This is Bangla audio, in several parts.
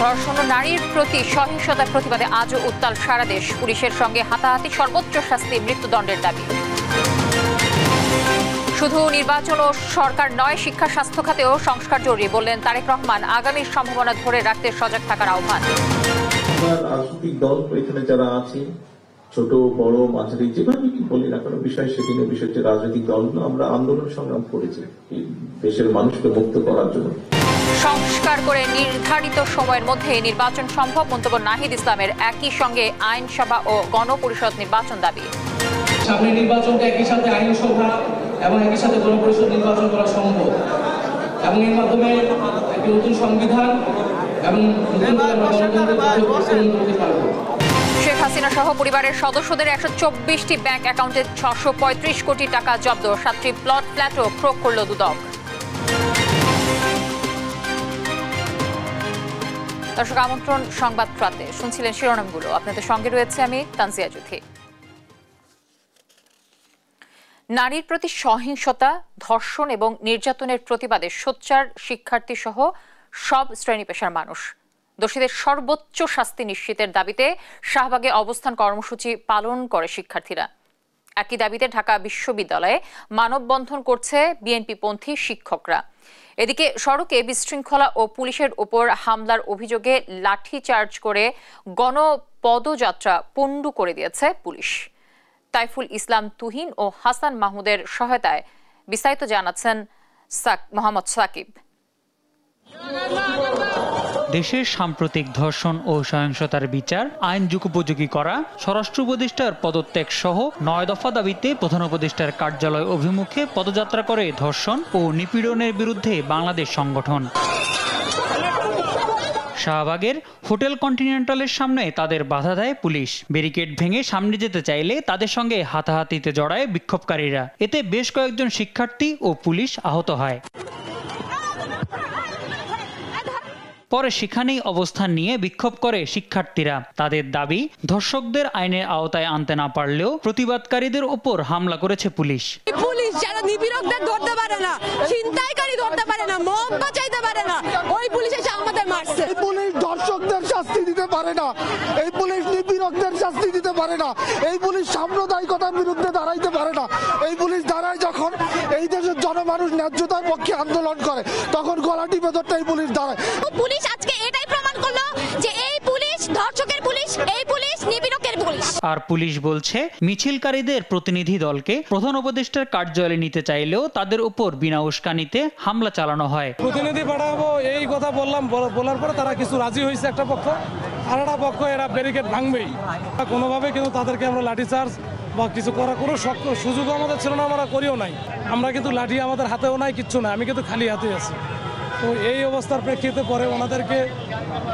ধর্ষণ ও নারীর প্রতি সহিংসতার প্রতিবাদে আজও উত্তাল সারা দেশ। পুলিশের সঙ্গে হাতাহাতি, সর্বোচ্চ শাস্তি মৃত্যুদণ্ডের দাবি। শুধু নির্বাচন ও সরকার নয়, শিক্ষা স্বাস্থ্য খাতেও সংস্কার জরুরি বললেন তারেক রহমান। আগামীর সম্ভাবনা ধরে রাখতে সজাগ থাকার আহ্বান। রাজনৈতিক দল এখানে যারা আছে, ছোট বড় মাঝারি যেভাবে কি বলি না কোনো বিষয়, সেদিনের বিষয়টি রাজনৈতিক দলগুলো আমরা আন্দোলন সংগ্রাম করেছি দেশের মানুষকে মুক্ত করার জন্য। সংস্কার করে নির্ধারিত সময়ের মধ্যে নির্বাচন সম্ভব মন্তব্য নাহিদ ইসলামের। একই সঙ্গে আইনসভা ও গণপরিষদ নির্বাচন দাবি। সামনে নির্বাচনকে একই সাথে আইনসভা এবং একই সাথে গণপরিষদ নির্বাচন করা সম্ভব এবং এর মাধ্যমে একটি নতুন সংবিধান এবং শেখ হাসিনা সহ পরিবারের সদস্যদের 124টি ব্যাংক অ্যাকাউন্টে 635 কোটি টাকা জব্দ। 7টি প্লট ফ্ল্যাটও ক্রয় করল দুদক। দর্শক, আমন্ত্রণ সংবাদ প্রাতে শুনছিলেন শিরোনামগুলো। আপনাদের সঙ্গে রয়েছে আমি তানজিয়া জুথি। নারীর প্রতি সহিংসতা, ধর্ষণ এবং নির্যাতনের প্রতিবাদে সোচ্চার শিক্ষার্থী সহ সব শ্রেণী পেশার মানুষ। দোষীদের সর্বোচ্চ শাস্তি নিশ্চিতের দাবিতে শাহবাগে অবস্থান কর্মসূচি পালন করে শিক্ষার্থীরা। একই দাবিতে ঢাকা বিশ্ববিদ্যালয়ে মানববন্ধন করছে বিএনপিপন্থী শিক্ষকরা। এদিকে সড়কে বিশৃঙ্খলা ও পুলিশের উপর হামলার অভিযোগে লাঠিচার্জ করে গণপদযাত্রা পণ্ডু করে দিয়েছে পুলিশ। তাইফুল ইসলাম তুহিন ও হাসান মাহমুদের সহায়তায় বিস্তারিত জানাচ্ছেন মোহাম্মদ সাকিব। দেশের সাম্প্রতিক ধর্ষণ ও সহিংসতার বিচার আইন যুগোপযোগী করা, স্বরাষ্ট্র উপদেষ্টার পদত্যাগ সহ 9 দফা দাবিতে প্রধান উপদেষ্টার কার্যালয় অভিমুখে পদযাত্রা করে ধর্ষণ ও নিপীড়নের বিরুদ্ধে বাংলাদেশ সংগঠন। শাহবাগের হোটেল কন্টিনেন্টালের সামনে তাদের বাধা দেয় পুলিশ। ব্যারিকেড ভেঙে সামনে যেতে চাইলে তাদের সঙ্গে হাতাহাতিতে জড়ায় বিক্ষোভকারীরা। এতে বেশ কয়েকজন শিক্ষার্থী ও পুলিশ আহত হয়। পরে সেখানেই অবস্থান নিয়ে বিক্ষোভ করে শিক্ষার্থীরা। তাদের দাবি, ধর্ষকদের আইনের আওতায় আনতে না পারলেও প্রতিবাদকারীদের উপর হামলা করেছে পুলিশ। পুলিশ যারা নিপীড়কদের ধরতে পারে না, ছিনতাইকারী ধরতে পারে না, মদ বাঁচাইতে পারে না, ওই পুলিশ এসে আমাদের মারছে। এই পুলিশ ধর্ষকদের শাস্তি দিতে পারে না, এই পুলিশ নিপীড়কদের শাস্তি দিতে পারে না, এই পুলিশ সাম্প্রদায়িকতার বিরুদ্ধে দাঁড়াইতে পারে না। এই পুলিশ দাঁড়ায় যখন এই দেশের জনমানুষ ন্যায্যতার পক্ষে আন্দোলন করে, তখন গলা টিপে ধরতে এই পুলিশ দাঁড়ায়। পুলিশ আজকে এটাই প্রমাণ করলো যে এই পুলিশ ধর্ষকের পুলিশ, এই পুলিশ নিপীড়কের পুলিশ। আর পুলিশ বলছে, মিছিলকারীদের প্রতিনিধি দলকে প্রধান উপদেষ্টার কার্যালয়ে নিতে চাইলেও তাদের উপর বিনা উস্কানিতে হামলা চালানো হয়। প্রতিনিধি পাঠাবো এই কথা বললাম, বলার পরে তারা কিছু রাজি হয়েছে একটা পক্ষ, আর একটা পক্ষ এরা ব্যারিকেড ভাঙবেই। কোনোভাবে কিন্তু তাদেরকে আমরা লাঠিচার্জ বা কিছু করার কোনো সুযোগ আমাদের ছিল না, আমরা করিও নাই। আমরা কিন্তু লাঠি আমাদের হাতেও নাই, কিচ্ছু না, আমি কিন্তু খালি হাতে আছি। তো এই অবস্থার প্রেক্ষিতে পরে ওনাদেরকে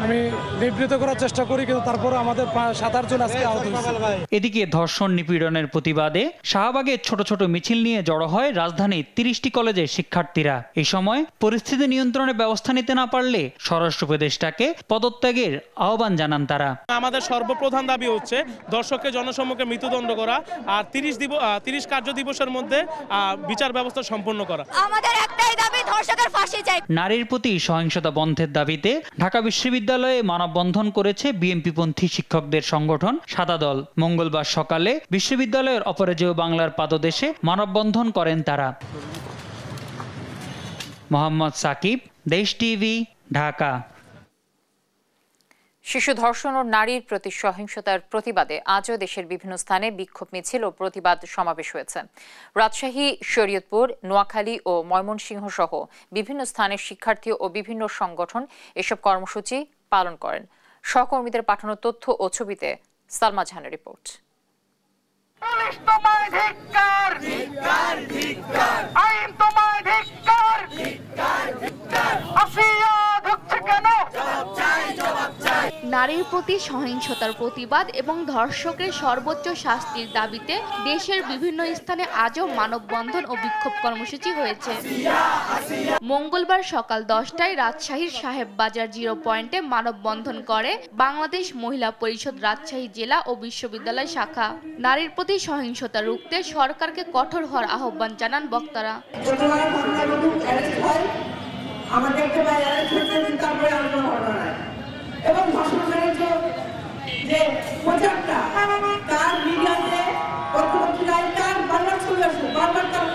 আমি নিবৃত করার চেষ্টা করি, কিন্তু তারপরে আমাদের 7-8 জন আজকে আহত হয়েছে। এদিকে ধর্ষণ নিপীড়নের প্রতিবাদে শাহবাগে ছোট ছোট মিছিল নিয়ে জড়ো হয় রাজধানীর 30টি কলেজের শিক্ষার্থীরা। এই সময় পরিস্থিতি নিয়ন্ত্রণে ব্যবস্থা নিতে না পারলে স্বরাষ্ট্র উপদেষ্টাকে পদত্যাগের আহ্বান জানান তারা। আমাদের সর্বপ্রধান দাবি হচ্ছে ধর্ষককে জনসম্মুখে মৃত্যুদণ্ড করা আর 30 কার্য দিবসের মধ্যে বিচার ব্যবস্থা সম্পন্ন করা। আমাদের একটাই দাবি, ধর্ষকের ফাঁসি চাই। নারীর প্রতি সহিংসতা বন্ধের দাবিতে ঢাকা বিশ্ববিদ্যালয়ে মানববন্ধন করেছে বিএনপিপন্থী শিক্ষকদের সংগঠন সাদা দল। মঙ্গলবার সকালে বিশ্ববিদ্যালয়ের অপরাজেয় বাংলার পাদদেশে মানববন্ধন করেন তারা। মোহাম্মদ সাকিব, দেশ টিভি, ঢাকা। শিশু ধর্ষণ ও নারীর প্রতি সহিংসতার প্রতিবাদে আজও দেশের বিভিন্ন স্থানে বিক্ষোভ মিছিল ও প্রতিবাদ সমাবেশ হয়েছে। রাজশাহী, শরীয়তপুর, নোয়াখালী ও ময়মনসিংহ সহ বিভিন্ন স্থানের শিক্ষার্থী ও বিভিন্ন সংগঠন এসব কর্মসূচি পালন করেন। সহকর্মীদের পাঠানো তথ্য ও ছবিতে সালমা জাহানের রিপোর্ট। নারীর প্রতি সহিংসতার প্রতিবাদ এবং ধর্ষকের সর্বোচ্চ শাস্তির দাবিতে দেশের বিভিন্ন স্থানে আজও মানববন্ধন ও বিক্ষোভ কর্মসূচি হয়েছে। মঙ্গলবার সকাল 10টায় রাজশাহীর সাহেববাজার 0 পয়েন্টে মানববন্ধন করে বাংলাদেশ মহিলা পরিষদ রাজশাহী জেলা ও বিশ্ববিদ্যালয় শাখা। নারীর প্রতি সহিংসতা রুখতে সরকারকে কঠোর হওয়ার আহ্বান জানান বক্তারা। তার মিডিয়াতে পত্রপত্রিকায় তার বারবার ছবি আসুক, বারবার তার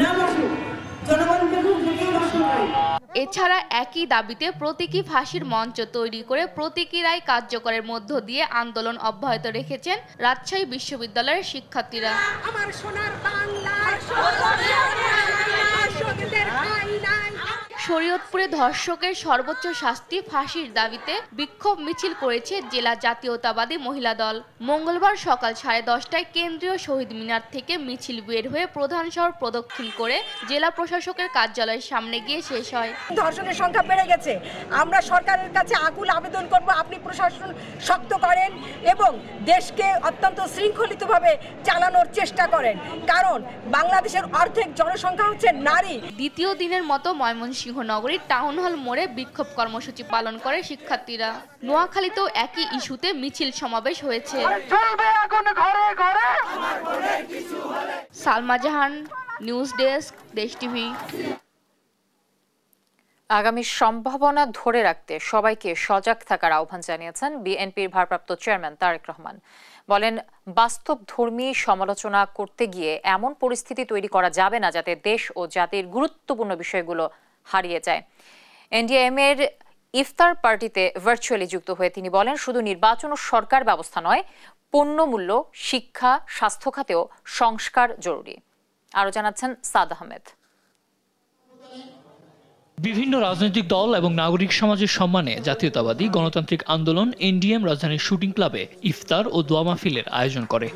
নাম আসুক, জনগণকে কেউ দর্শন করে। এছাড়া একই দাবিতে প্রতীকী ফাঁসির মঞ্চ তৈরি করে প্রতীকী রায় কার্যকরের মধ্য দিয়ে আন্দোলন অব্যাহত রেখেছেন রাজশাহী বিশ্ববিদ্যালয়ের শিক্ষার্থীরা। আমার সোনার বাংলা শরীয়তপুরে ধর্ষকের সর্বোচ্চ শাস্তি ফাঁসির দাবিতে বিক্ষোভ মিছিল করেছে জেলা জাতীয়তাবাদী মহিলা দল। মঙ্গলবার সকাল 10:30টায় কেন্দ্রীয় শহীদ মিনার থেকে মিছিল বের হয়ে প্রধান শহর প্রদক্ষিণ করে জেলা প্রশাসকের কার্যালয়ের সামনে গিয়ে শেষ হয়। ধর্ষণের সংখ্যা বেড়ে গেছে, আমরা সরকারের কাছে আকুল আবেদন করব আপনি প্রশাসন শক্ত করেন এবং দেশকে অত্যন্ত শৃঙ্খলিতভাবে চালানোর চেষ্টা করেন, কারণ বাংলাদেশের অর্ধেক জনসংখ্যা হচ্ছে নারী। দ্বিতীয় দিনের মতো ময়মনসিংহ নগরীর টাউন হল মোড়ে বিক্ষোভ কর্মসূচি পালন করে শিক্ষার্থীরা। নোয়াখালীতেও একই ইস্যুতে মিছিল সমাবেশ হয়েছে। সালমা জাহান, নিউজ ডেস্ক, দেশ টিভি। আগামী সম্ভাবনা ধরে রাখতে সবাইকে সজাগ থাকার আহ্বান জানিয়েছেন বিএনপির ভারপ্রাপ্ত চেয়ারম্যান তারেক রহমান। বলেন, বাস্তবধর্মী সমালোচনা করতে গিয়ে এমন পরিস্থিতি তৈরি করা যাবে না যাতে দেশ ও জাতির গুরুত্বপূর্ণ বিষয়গুলো হারিয়ে যায়। এনডিএম-এর ইফতার পার্টিতে ভার্চুয়ালি যুক্ত হয়ে তিনি বলেন, শুধু নির্বাচন ও সরকার ব্যবস্থা নয়, পণ্যমূল্য, শিক্ষা, স্বাস্থ্য খাতেও সংস্কার জরুরি। আরও জানাচ্ছেন সাদ আহমেদ। বিভিন্ন রাজনৈতিক দল এবং নাগরিক সমাজের সম্মানে জাতীয়তাবাদী গণতান্ত্রিক আন্দোলন এনডিএম রাজধানীর শুটিং ক্লাবে ইফতার ও দোয়া মাহফিলের আয়োজন করে।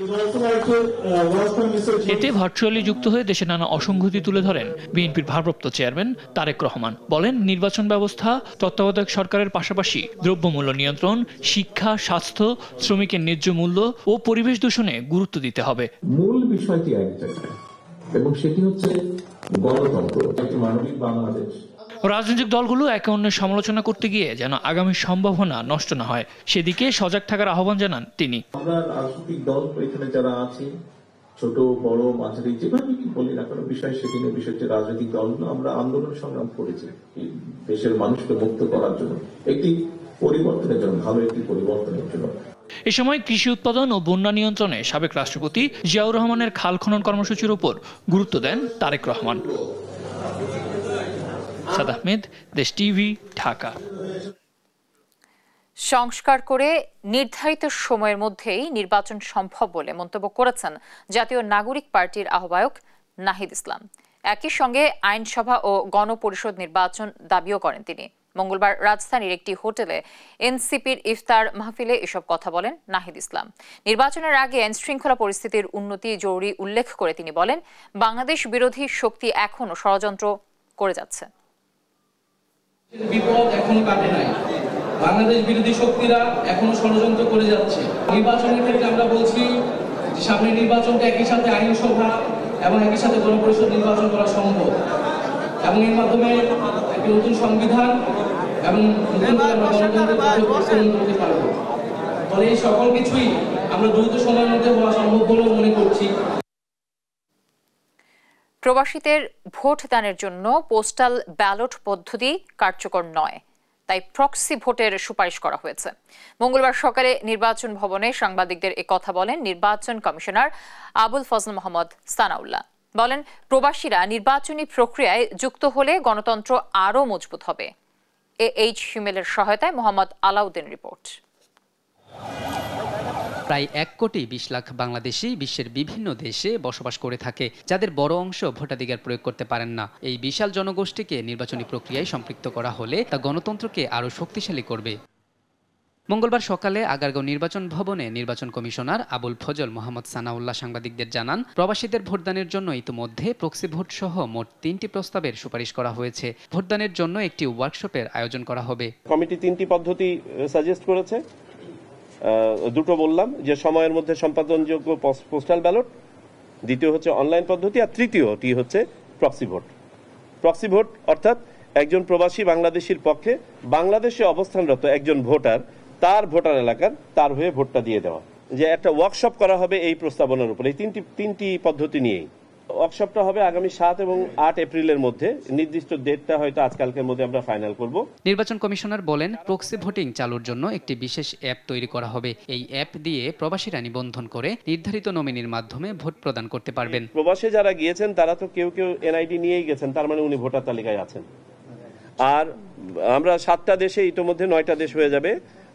এতে ভার্চুয়ালি যুক্ত হয়ে দেশে নানা অসঙ্গতি তুলে ধরেন বিএনপির ভারপ্রাপ্ত চেয়ারম্যান তারেক রহমান। বলেন, নির্বাচন ব্যবস্থা, তত্ত্বাবধায়ক সরকারের পাশাপাশি দ্রব্যমূল্য নিয়ন্ত্রণ, শিক্ষা, স্বাস্থ্য, শ্রমিকের ন্যায্য মূল্য ও পরিবেশ দূষণে গুরুত্ব দিতে হবে। মূল বিষয়টি এক জায়গায়, এবং সেটি হচ্ছে গণতন্ত্র, একটি মানবিক বাংলাদেশ। রাজনৈতিক দলগুলো একে অন্যের সমালোচনা করতে গিয়ে যেন আগামী সম্ভাবনা নষ্ট না হয়, সেদিকে সজাগ থাকার আহ্বান জানান তিনি। আমরা রাজনৈতিক দল এখানে যারা আছি, ছোট বড় মাঝারি যেভাবে কি বলি না কেন, বিষয় সেটি নিয়ে বিষয়টি রাজনৈতিক দলগুলো আমরা আন্দোলন সংগ্রাম করেছি দেশের মানুষকে মুক্ত করার জন্য, একটি পরিবর্তনের জন্য, ভালো একটি পরিবর্তনের জন্য। এ সময় কৃষি উৎপাদন ও বন্যা নিয়ন্ত্রণে সাবেক রাষ্ট্রপতি জিয়াউর রহমানের খাল খনন কর্মসূচির উপর গুরুত্ব দেন তারেক রহমান। সাদ আহমেদ, দেশ টিভি, ঢাকা। সংস্কার করে নির্ধারিত সময়ের মধ্যেই নির্বাচন সম্ভব বলে মন্তব্য করেছেন জাতীয় নাগরিক পার্টির আহ্বায়ক নাহিদ ইসলাম। একই সঙ্গে আইনসভা ও গণপরিষদ নির্বাচন দাবিও করেন তিনি। মঙ্গলবার রাজধানীর একটি হোটেলে এনসিপির ইফতার মাহফিলে এসব কথা বলেন নাহিদ ইসলাম। নির্বাচনের আগে আইন শৃঙ্খলা পরিস্থিতির উন্নতি জরুরি উল্লেখ করে তিনি বলেন, বাংলাদেশ বিরোধী শক্তি এখনো ষড়যন্ত্র করে যাচ্ছে। বিপদ এখনো কাটে নাই, বাংলাদেশ বিরোধী শক্তিরা এখনো ষড়যন্ত্র করে যাচ্ছে। নির্বাচনের ক্ষেত্রে আমরা বলছি যে সামনে নির্বাচনটা একই সাথে আইনসভা এবং একই সাথে গণপরিষদ নির্বাচন করা সম্ভব, এবং এর মাধ্যমে একটি নতুন সংবিধান এবং করতে পারবো। ফলে এই সকল কিছুই আমরা দ্রুত সময়ের মধ্যে হওয়া সম্ভব বলেও মনে করছি। প্রবাসীদের ভোট দানের জন্য পোস্টাল ব্যালট পদ্ধতি কার্যকর নয়, তাই প্রক্সি ভোটের সুপারিশ করা হয়েছে। মঙ্গলবার সকালে নির্বাচন ভবনে সাংবাদিকদের এ কথা বলেন নির্বাচন কমিশনার আবুল ফজল মোহাম্মদ সানাউল্লাহ। বলেন, প্রবাসীরা নির্বাচনী প্রক্রিয়ায় যুক্ত হলে গণতন্ত্র আরও মজবুত হবে। এইচ হিমেলের সহায়তায় মোহাম্মদ আলাউদ্দিন রিপোর্ট। প্রায় 1,20,00,000 বাংলাদেশি বিশ্বের বিভিন্ন দেশে বসবাস করে থাকে, যাদের বড় অংশ ভোটাধিকার প্রয়োগ করতে পারেন না। এই বিশাল জনগোষ্ঠীকে নির্বাচনী প্রক্রিয়ায় সম্পৃক্ত করা হলে তা গণতন্ত্রকে আরও শক্তিশালী করবে। মঙ্গলবার সকালে আগারগাঁও নির্বাচন ভবনে নির্বাচন কমিশনার আবুল ফজল মোহাম্মদ সানাউল্লাহ সাংবাদিকদের জানান, প্রবাসীদের ভোটদানের জন্য ইতিমধ্যে প্রক্সি ভোট সহ মোট 3টি প্রস্তাবের সুপারিশ করা হয়েছে। ভোটদানের জন্য একটি ওয়ার্কশপের আয়োজন করা হবে। কমিটি 3টি পদ্ধতি সাজেস্ট করেছে। দুটো বললাম যে সময়ের মধ্যে সম্পাদনযোগ্য পোস্টাল ব্যালট, দ্বিতীয় হচ্ছে অনলাইন পদ্ধতি, আর তৃতীয়টি হচ্ছে প্রক্সি ভোট। প্রক্সি ভোট অর্থাৎ একজন প্রবাসী বাংলাদেশির পক্ষে বাংলাদেশে অবস্থানরত একজন ভোটার তার ভোটার এলাকার তার হয়ে ভোটটা দিয়ে দেওয়া। যে একটা ওয়ার্কশপ করা হবে এই প্রস্তাবনার উপর, এই তিনটি পদ্ধতি নিয়েই ওয়ার্কশপটা হবে আগামী 7 এবং 8 এপ্রিলের মধ্যে। নির্দিষ্ট ডেটটা হয়তো আজকালকের মধ্যে আমরা ফাইনাল করব। নির্বাচন কমিশনার বলেন, প্রক্সি ভোটিং চালুর জন্য একটি বিশেষ অ্যাপ তৈরি করা হবে। এই অ্যাপ দিয়ে প্রবাসীরা নিবন্ধন করে নির্ধারিত নমিনির মাধ্যমে ভোট প্রদান করতে পারবেন। প্রবাসে যারা গিয়েছেন তারা তো কেউ এনআইডি নিয়েই গেছেন, তার মানে উনি ভোটার তালিকায় আছেন। আর আমরা 7টা দেশে ইতিমধ্যে 9টা দেশ হয়ে যাবে,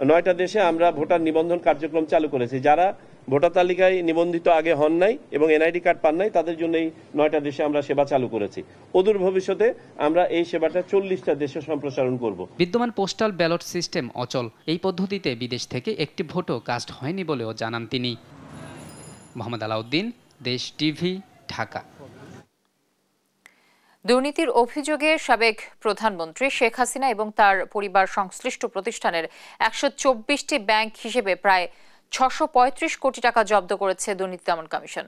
9টা দেশে আমরা ভোটার নিবন্ধন কার্যক্রম চালু করেছি। যারা ভোটার তালিকায় নিবন্ধিত আগে হন নাই এবং এনআইডি কার্ড পান নাই তাদের জন্য এই 9টা দেশে আমরা সেবা চালু করেছি। অদূর ভবিষ্যতে আমরা এই সেবাটা 40টা দেশে সম্প্রসারণ করব। বিদ্যমান পোস্টাল ব্যালট সিস্টেম অচল। এই পদ্ধতিতে বিদেশ থেকে একটি ভোটও কাস্ট হয়নি বলেও জানান তিনি। মোহাম্মদ আলাউদ্দিন, দেশ টিভি, ঢাকা। দুর্নীতির অভিযোগে সাবেক প্রধানমন্ত্রী শেখ হাসিনা এবং তার পরিবার সংশ্লিষ্ট প্রতিষ্ঠানের 124টি ব্যাংক হিসেবে প্রায় 635 কোটি টাকা জব্দ করেছে দুর্নীতি দমন কমিশন।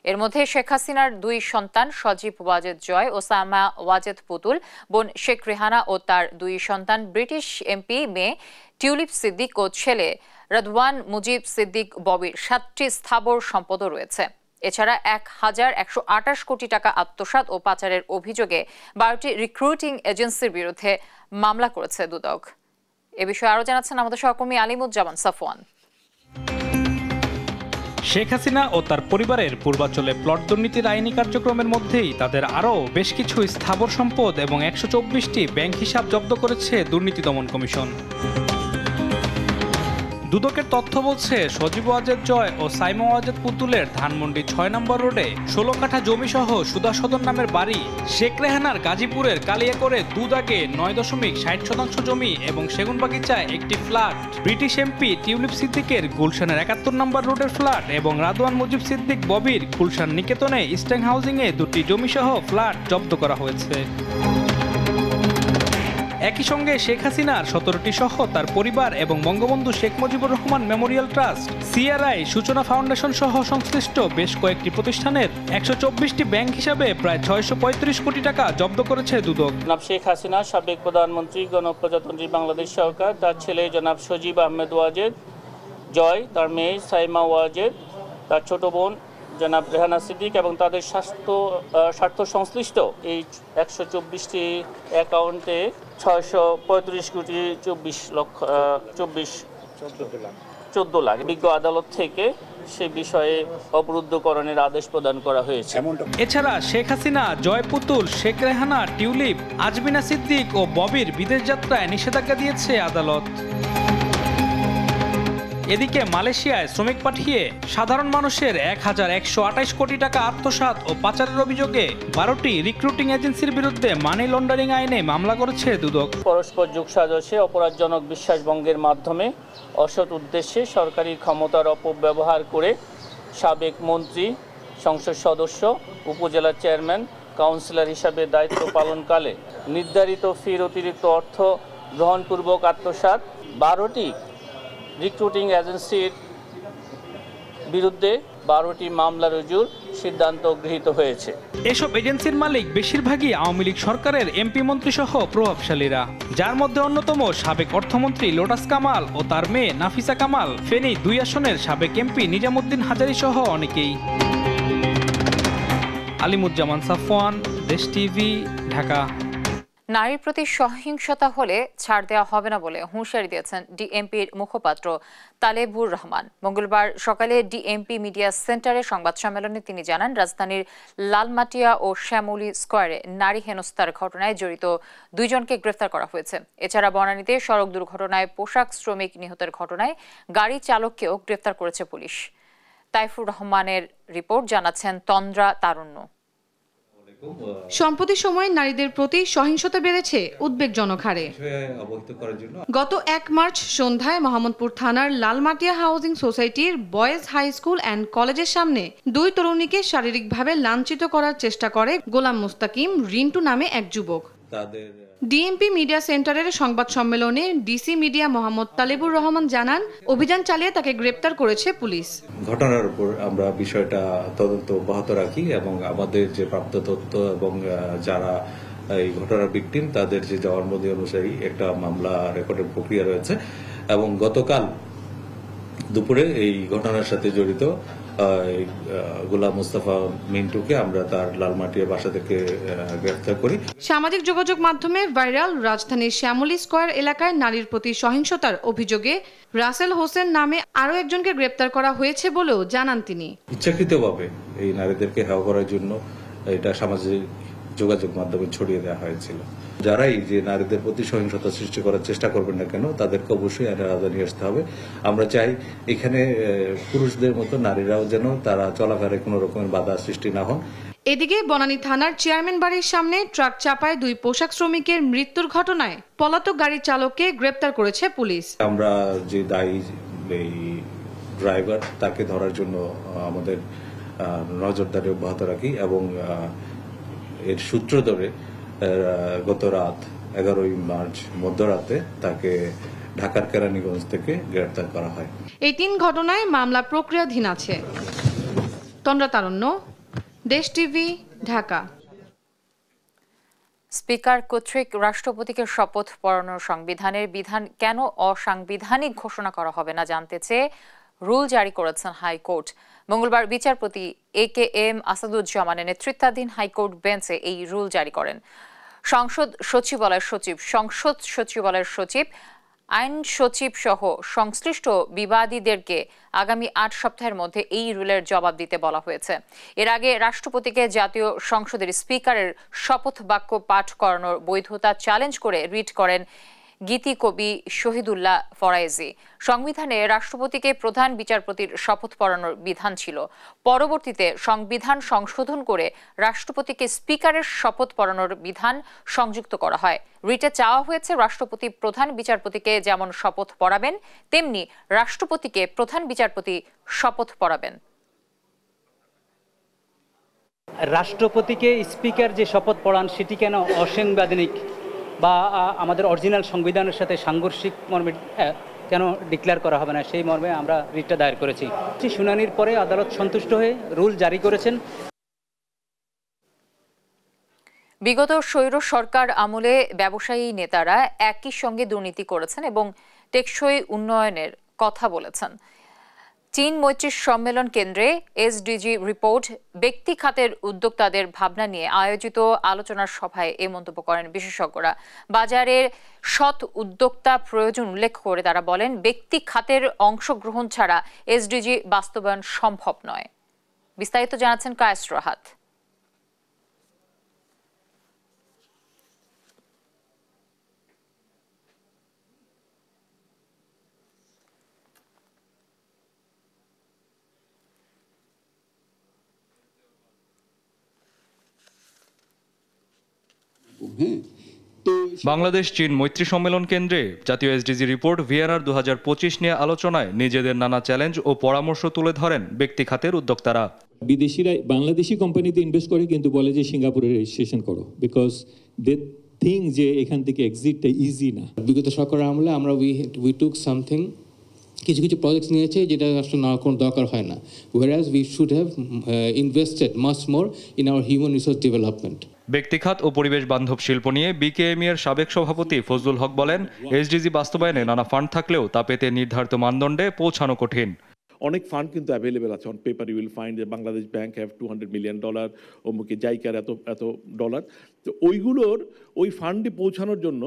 এর মধ্যে শেখ হাসিনার 2 সন্তান সজীব ওয়াজেদ জয় ও সামা ওয়াজেদ পুতুল, বোন শেখ রেহানা ও তার 2 সন্তান ব্রিটিশ এমপি মেয়ে টিউলিপ সিদ্দিক ও ছেলে রদওয়ান মুজিব সিদ্দিক ববির 7টি স্থাবর সম্পদও রয়েছে। এছাড়া 1128 কোটি টাকা আত্মসাৎ ও পাচারের অভিযোগে 12টি রিক্রুটিং এজেন্সির বিরুদ্ধে মামলা করেছে দুদক। এ বিষয়ে আরও জানাচ্ছেন আমাদের সহকর্মী আলিমুজ্জামান সাফওয়ান। শেখ হাসিনা ও তার পরিবারের পূর্বাঞ্চলে প্লট দুর্নীতির আইনি কার্যক্রমের মধ্যেই তাদের আরও বেশ কিছু স্থাবর সম্পদ এবং 124টি ব্যাংক হিসাব জব্দ করেছে দুর্নীতি দমন কমিশন। দুদকের তথ্য বলছে, সজীব ওয়াজেদ জয় ও সাইমা ওয়াজেদ পুতুলের ধানমন্ডি 6 নম্বর রোডে 16 কাঠা জমিসহ সুদা সদন নামের বাড়ি, শেখ রেহানার গাজীপুরের কালিয়াকোরে দুদাগে 9.60% জমি এবং সেগুনবাগিচায় একটি ফ্ল্যাট, ব্রিটিশ এমপি টিউলিপ সিদ্দিকের গুলশানের 71 নম্বর রোডের ফ্ল্যাট এবং রাদওয়ান মুজিব সিদ্দিক ববির গুলশান নিকেতনে ইস্টার্ন হাউজিংয়ে 2টি জমিসহ ফ্ল্যাট জব্দ করা হয়েছে। একই সঙ্গে শেখ হাসিনার 17টি সহ তার পরিবার এবং Bangabandhu Sheikh Mujibur Rahman Memorial trust, CRI, সূচনা ফাউন্ডেশন সহ সংশ্লিষ্ট বেশ কয়েকটি প্রতিষ্ঠানের 124টি ব্যাংক হিসাবে প্রায় 635 কোটি টাকা জব্দ করেছে দুদক। জনাব শেখ হাসিনা, সাবেক প্রধানমন্ত্রী, গণপ্রজাতন্ত্রী বাংলাদেশ সরকার, তার ছেলে জনাব সজীব আহমেদ ওয়াজেদ জয়, তার মেয়ে সাইমা ওয়াজেদ, তার ছোট বোন জনাব রেহানা সিদ্দিক এবং তাদের স্বার্থ সংশ্লিষ্ট এই 124টি অ্যাকাউন্টে 635 কোটি 14 লাখ বিজ্ঞ আদালত থেকে সে বিষয়ে অবরুদ্ধকরণের আদেশ প্রদান করা হয়েছে। এছাড়া শেখ হাসিনা, জয় পুতুল, শেখ রেহানা, টিউলিপ, আজমিনা সিদ্দিক ও ববির বিদেশ যাত্রায় নিষেধাজ্ঞা দিয়েছে আদালত। এদিকে মালয়েশিয়ায় শ্রমিক পাঠিয়ে সাধারণ মানুষের 1128 কোটি টাকা আত্মসাৎ ও পাচারের অভিযোগে 12টি রিক্রুটিং এজেন্সির বিরুদ্ধে মানি লন্ডারিং আইনে মামলা করেছে দুদক। পরস্পর যোগসাজশে অপরাধজনক বিশ্বাসভঙ্গের মাধ্যমে অসৎ উদ্দেশ্যে সরকারি ক্ষমতার অপব্যবহার করে সাবেক মন্ত্রী, সংসদ সদস্য, উপজেলা চেয়ারম্যান, কাউন্সিলর হিসাবে দায়িত্ব পালনকালে নির্ধারিত ফির অতিরিক্ত অর্থ গ্রহণপূর্বক আত্মসাৎ, 12টি রিক্রুটিং এজেন্সির বিরুদ্ধে 12টি মামলা রুজুর সিদ্ধান্ত গৃহীত হয়েছে। এসব এজেন্সির মালিক বেশিরভাগই আওয়ামী লীগ সরকারের এমপি মন্ত্রী সহ প্রভাবশালীরা, যার মধ্যে অন্যতম সাবেক অর্থমন্ত্রী লোটাস কামাল ও তার মেয়ে নাফিসা কামাল, ফেনী 2 আসনের সাবেক এমপি নিজামুদ্দিন হাজারী সহ অনেকেই। আলিমুজ্জামান সাফওয়ান, দেশ টিভি, ঢাকা। নারীর প্রতি সহিংসতা হলে ছাড় দেওয়া হবে না বলে হুঁশিয়ারি দিয়েছেন ডিএমপির মুখপাত্র তালেবুর রহমান। মঙ্গলবার সকালে ডিএমপি মিডিয়া সেন্টারে সংবাদ সম্মেলনে তিনি জানান, রাজধানীর লালমাটিয়া ও শ্যামলী স্কয়ারে নারী হেনস্থার ঘটনায় জড়িত 2 জনকে গ্রেফতার করা হয়েছে। এছাড়া বনানীতে সড়ক দুর্ঘটনায় পোশাক শ্রমিক নিহতের ঘটনায় গাড়ি চালককেও গ্রেফতার করেছে পুলিশ। তাইফুর রহমানের রিপোর্ট, জানাচ্ছেন তন্দ্রা তারুণ্য। সম্প্রতি সময়ে নারীদের প্রতি সহিংসতা বেড়েছে উদ্বেগজনক হারে। গত 1 মার্চ সন্ধ্যায় মোহাম্মদপুর থানার লালমাটিয়া হাউজিং সোসাইটির বয়েজ হাই স্কুল অ্যান্ড কলেজের সামনে 2 তরুণীকে শারীরিকভাবে লাঞ্ছিত করার চেষ্টা করে গোলাম মুস্তাকিম রিন্টু নামে এক যুবক। ডিএমপি মিডিয়া সেন্টারের সংবাদ সম্মেলনে ডিসি মিডিয়া মোহাম্মদ তালেবুর রহমান জানান, অভিযান চালিয়ে তাকে গ্রেপ্তার করেছে পুলিশ। ঘটনার উপর আমরা বিষয়টা তদন্ত অব্যাহত রাখি এবং আমাদের যে প্রাপ্ত তথ্য এবং যারা এই ঘটনার ভিকটিম তাদের যে জবানবন্দি অনুযায়ী একটা মামলা রেকর্ডের প্রক্রিয়া রয়েছে এবং গতকাল দুপুরে এই ঘটনার সাথে জড়িত গোলাম মোস্তফা মিন্টুকে আমরা তার লালমাটিয়া বাসা থেকে গ্রেফতার করি। সামাজিক যোগাযোগ মাধ্যমে ভাইরাল রাজধানীর শ্যামলী স্কয়ার এলাকায় নারীর প্রতি সহিংসতার অভিযোগে রাসেল হোসেন নামে আরও একজনকে গ্রেপ্তার করা হয়েছে বলেও জানান তিনি। ইচ্ছাকৃতভাবে এই নারীদেরকে হেয় করার জন্য এটা সামাজিক যোগাযোগ মাধ্যমে ছড়িয়ে দেওয়া হয়েছিল। যারাই যে নারীদের প্রতি সহিংসতা সৃষ্টি করার চেষ্টা করবেন না কেন তাদেরকে অবশ্যই আইনের আওতায় নিয়ে আসতে হবে। আমরা চাই এখানে পুরুষদের মতো নারীরাও যেন তারা চলাফেরায় কোনো রকমের বাধা সৃষ্টি না হন। এদিকে বনানী থানার চেয়ারম্যান বাড়ির সামনে ট্রাক চাপায় 2 পোশাক শ্রমিকের মৃত্যুর ঘটনায় পলাতক গাড়ির চালককে গ্রেপ্তার করেছে পুলিশ। আমরা যে দায়ী এই ড্রাইভার তাকে ধরার জন্য আমাদের নজরদারি অব্যাহত রাখি এবং এর সূত্র ধরে গত রাত 11 মার্চ মধ্যরাতে তাকে ঢাকার কেরানীগঞ্জ থেকে গ্রেফতার করা হয়। এই 3 ঘটনায় মামলা প্রক্রিয়াধীন আছে। তন্দ্রা তারণ্য, দেশ টিভি, ঢাকা। স্পিকার কর্তৃক রাষ্ট্রপতিকে শপথ পড়ানোর সংবিধানের বিধান কেন অসাংবিধানিক ঘোষণা করা হবে না জানতে চেয়ে রুল জারি করেছেন হাইকোর্ট। মঙ্গলবার বিচারপতি AKM আসাদুজ্জামানের নেতৃত্বাধীন হাইকোর্ট বেঞ্চে এই রুল জারি করেন। সংসদ সচিবালয়ের সচিব, আইন সচিব সহ সংশ্লিষ্ট বিবাদীদেরকে আগামী 8 সপ্তাহের মধ্যে এই রুলের জবাব দিতে বলা হয়েছে। এর আগে রাষ্ট্রপতিকে জাতীয় সংসদের স্পিকারের শপথ বাক্য পাঠ করানোর বৈধতা চ্যালেঞ্জ করে রিট করেন গীতি কবি শহীদুল্লাহ ফরায়েজি। সংবিধানে রাষ্ট্রপতিকে প্রধান বিচারপতির শপথ পড়ানোর বিধান ছিল। পরবর্তীতে সংবিধান সংশোধন করে রাষ্ট্রপতিকে স্পিকারের শপথ পড়ানোর বিধান সংযুক্ত করা হয়। রিটে চাওয়া হয়েছে রাষ্ট্রপতি প্রধান বিচারপতিকে যেমন শপথ পড়াবেন তেমনি রাষ্ট্রপতিকে প্রধান বিচারপতি শপথ পড়াবেন। রাষ্ট্রপতিকে স্পিকার যে শপথ পড়ান সেটি কেন অসাংবিধানিক বা আমাদের অরিজিনাল সংবিধানের সাথে সাংঘর্ষিক মর্মে কেন ডিক্লেয়ার করা হবে না, সেই মর্মে আমরা রিটটা দায়ের করেছি। শুনানির পরে আদালত সন্তুষ্ট হয়ে রুল জারি করেছেন। বিগত স্বৈর সরকার আমলে ব্যবসায়ী নেতারা একই সঙ্গে দুর্নীতি করেছেন এবং টেকসই উন্নয়নের কথা বলেছেন। চীন মৈত্রী সম্মেলন কেন্দ্রে SDG রিপোর্ট ব্যক্তি খাতের উদ্যোক্তাদের ভাবনা নিয়ে আয়োজিত আলোচনার সভায় এই মন্তব্য করেন বিশেষজ্ঞরা। বাজারের সৎ উদ্যোক্তা প্রয়োজন উল্লেখ করে তারা বলেন, ব্যক্তি খাতের অংশগ্রহণ ছাড়া SDG বাস্তবায়ন সম্ভব নয়। বিস্তারিত জানাচ্ছেন কায়েস রাহাত। বাংলাদেশ চীন মৈত্রী সম্মেলন কেন্দ্রে জাতীয় SDG রিপোর্ট ভিয়েনার 2025 নিয়ে আলোচনায় নিজেদের নানা চ্যালেঞ্জ ও পরামর্শ তুলে ধরেন ব্যক্তি খাতের উদ্যোক্তারা। বিদেশিরা বাংলাদেশি কোম্পানিতে ইনভেস্ট করে কিন্তু বলে যে সিঙ্গাপুরে রেজিস্ট্রেশন করো, বিকজ দে থিঙ্ক যে এখান থেকে এক্সিটটা ইজি না। বিগত সরকারের আমলে আমরা উই টুক সামথিং, কিছু কিছু প্রজেক্টস নিয়েছে যেটা আসলে না কোনো দরকার হয় না, whereas we should have invested much more in our human resource development. ব্যক্তিখাত ও পরিবেশ বান্ধব শিল্প নিয়ে BKME এর সাবেক সভাপতি ফজলুল হক বলেন, SDG বাস্তবায়নে নানা ফান্ড থাকলেও তা পেতে নির্ধারিত মানদণ্ডে পৌঁছানো কঠিন। অনেক ফান্ড কিন্তু অ্যাভেলেবেল আছে। On paper you will find যে বাংলাদেশ ব্যাংক হ্যাভ $200 মিলিয়ন, অমুকে জাইকার এত ডলার। তো ওই ফান্ডে পৌঁছানোর জন্য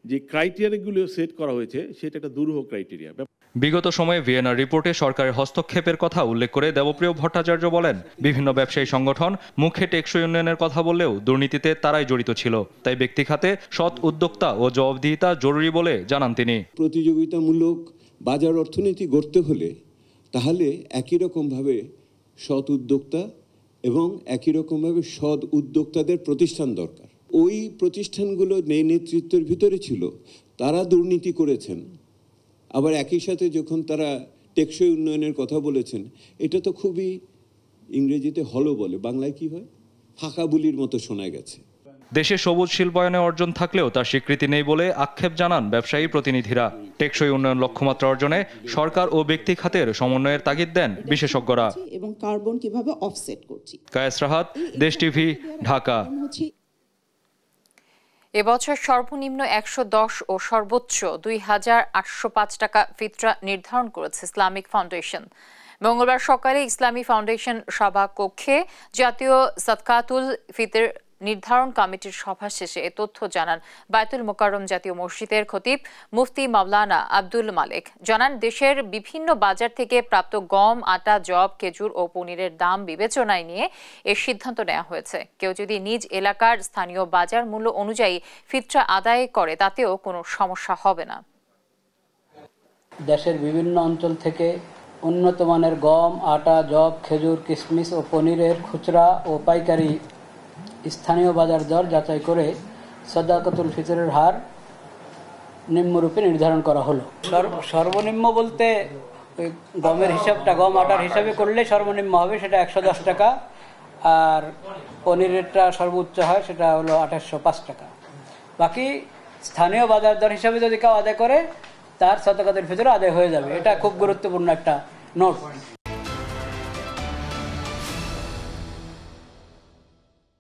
যে ক্রাইটেরিয়াগুলো সেট করা হয়েছে সেটা একটা দুরূহ ক্রাইটেরিয়া। বিগত সময়ে ভিয়েনার রিপোর্টে সরকারের হস্তক্ষেপের কথা উল্লেখ করে দেবপ্রিয় ভট্টাচার্য বলেন, বিভিন্ন ব্যবসায়ী সংগঠন মুখে টেকসই উন্নয়নের কথা বললেও দুর্নীতিতে তারাই জড়িত ছিল। তাই ব্যক্তি খাতে সৎ উদ্যোক্তা ও জবাবদিহিতা জরুরি বলে জানান তিনি। প্রতিযোগিতামূলক বাজার অর্থনীতি গড়তে হলে তাহলে একই রকমভাবে সৎ উদ্যোক্তা এবং একই রকমভাবে সৎ উদ্যোক্তাদের প্রতিষ্ঠান দরকার। ওই প্রতিষ্ঠানগুলো নেতৃত্বের ভিতরে ছিল, তারা দুর্নীতি করেছেন, আবার একই সাথে যখন তারা টেকসই উন্নয়নের কথা বলেছেন, এটা তো খুবই ইংরেজিতে হলো বলে, বাংলায় কি হয়, ফাঁকা বুলির মতো শোনা গেছে। দেশে সবুজ শিল্পায়নে অর্জন থাকলেও তার স্বীকৃতি নেই বলে আক্ষেপ জানান ব্যবসায়ী প্রতিনিধিরা। টেকসই উন্নয়ন লক্ষ্যমাত্রা অর্জনে সরকার ও ব্যক্তি খাতের সমন্বয়ের তাগিদ দেন বিশেষজ্ঞরা। এবং কার্বন কিভাবে অফসেট করছি। কায়েস রাহাত, দেশ টিভি, ঢাকা। এবছর সর্বনিম্ন 110 ও সর্বোচ্চ 2,805 টাকা ফিতরা নির্ধারণ করেছে ইসলামিক ফাউন্ডেশন। মঙ্গলবার সকালে ইসলামী ফাউন্ডেশন সভা কক্ষে জাতীয় সাদকাতুল ফিতর নির্ধারণ কমিটির সভা শেষে এ তথ্য জানান বায়তুল মোকাররম জাতীয় মসজিদের খতিব মুফতি মাওলানা আব্দুল মালেক। জানান, দেশের বিভিন্ন বাজার থেকে প্রাপ্ত গম, আটা, যব, খেজুর ও পনিরের দাম বিবেচনায় নিয়ে এর সিদ্ধান্ত নেওয়া হয়েছে। কেউ যদি নিজ এলাকার স্থানীয় বাজার মূল্য অনুযায়ী ফিতরা আদায় করে তাতেও কোনো সমস্যা হবে না। দেশের বিভিন্ন অঞ্চল থেকে উন্নত মানের গম, আটা, যব, খেজুর, কিশমিশ ও পনিরের খুচরা ও পাইকারি স্থানীয় বাজার দর যাচাই করে সাদাকাতুল ফিতরের হার নিম্নরূপে নির্ধারণ করা হলো। সর্বনিম্ন বলতে গমের হিসাবটা গম আটার হিসাবে করলে সর্বনিম্ন হবে সেটা 110 টাকা, আর পনিরেরটা সর্বোচ্চ হয় সেটা হলো 2805 টাকা। বাকি স্থানীয় বাজার দর হিসাবে যদি কেউ আদায় করে তার সাদাকাতুল ফিতর আদায় হয়ে যাবে। এটা খুব গুরুত্বপূর্ণ একটা নোট।